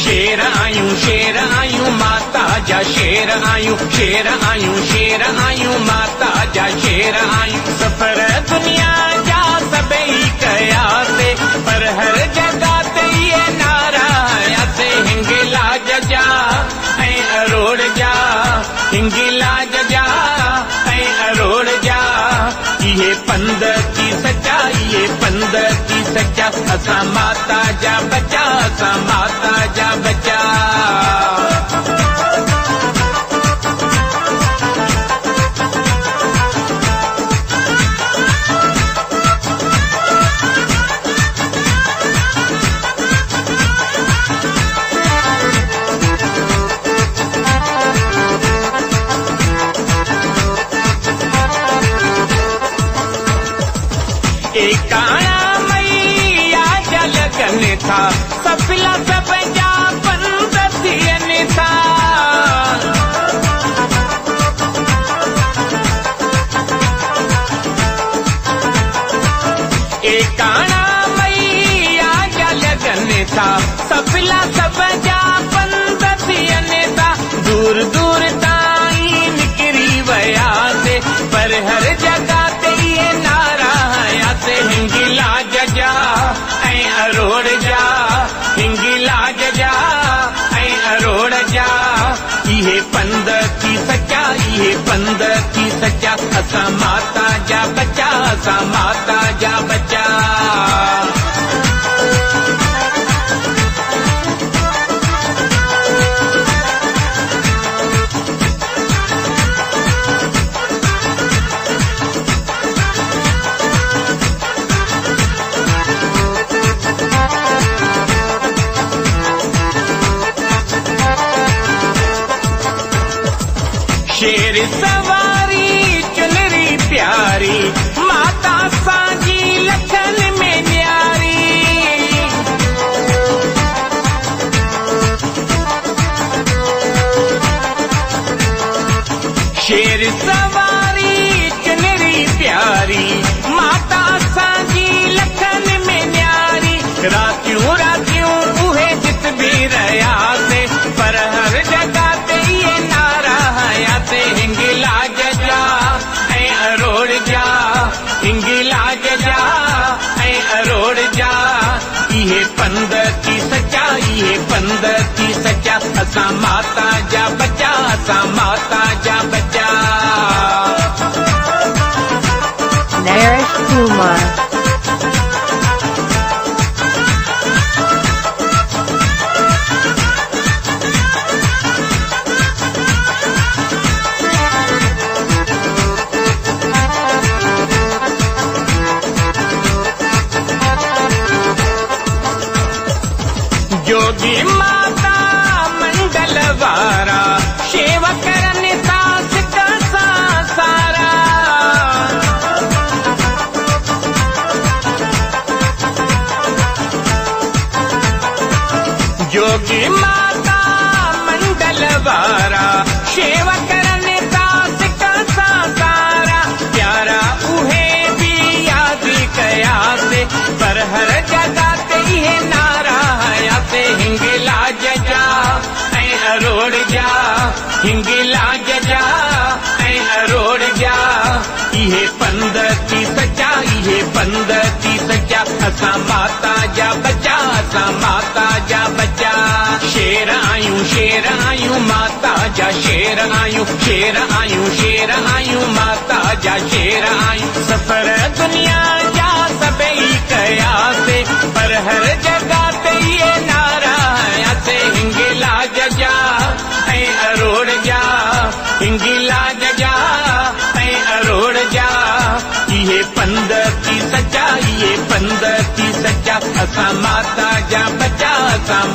शेर आयूं माता जा शेर आयूं शेर आयूं शेर आयूं माता जा शेर आयूं सफर दुनिया जा सभई कयासे पर हर जगह ते ये नारा आयासे हिंगिला जा ऐं अरोड़ जा हिंगिला जा ऐं अरोड़ जा ये पंद की सच्चा ये पंद की सच्चा असां माता जा बच्चा असां माता जा बच्चा एकाणा मैया जल गने था सफला सब जा पंद थियनि था एकाणा मैया जल गने था सफला सब जा पंद थियनि था दूर दूर ताईं निकिरी वया से पर हर जगह ते ये नारा हिंगिला जा ऐं अरोड़ जा हिंगिला जा ऐं अरोड़ जा इहे पंद की सच्चा इहे पंद की सच्चा असां माता जा बच्चा असां माता जा बच्चा शेर सवारी चुनरी प्यारी माता सांजी लखन में न्यारी शेर सवारी चुनरी प्यारी माता सांजी लखन में न्यारी रातियों रातियों उहे जित भी रया से पर हर जगह ते ये नारा से हिंगिला जा ऐं अरोड़ जा हिंगिला जा ऐं अरोड़ जा इहे पंद की सच्चा इहे पंद की सच्चा असां माता जा बच्चा असां माता जा बच्चा नरेश कुमार जोगी माता मंडल वारा शेवा करने सास का सारा जोगी माता मंडल वारा शेवा करने सास का सारा प्यारा उहे भी याद कया से पर हर जगह ते ये नारा हिंगिला जा ऐं अरोड़ जा हिंगिला जा ऐं अरोड़ जा इहे पंद की सच्चा इहे पंद की सच्चा असां माता जा बच्चा असां माता जा बच्चा शेर आयूं माता जा शेर आयूं शेर आयूं शेर आयूं माता जा शेर आयूं सफर दुनिया जा सभई कयासे पर हर जगह ते ये नारा से हिंगिला जा ऐं अरोड़ जा हिंगिला जा ऐं अरोड़ जा इहे पंद की सच्चा इहे पंद की सच्चा असां माता जा बच्चा असां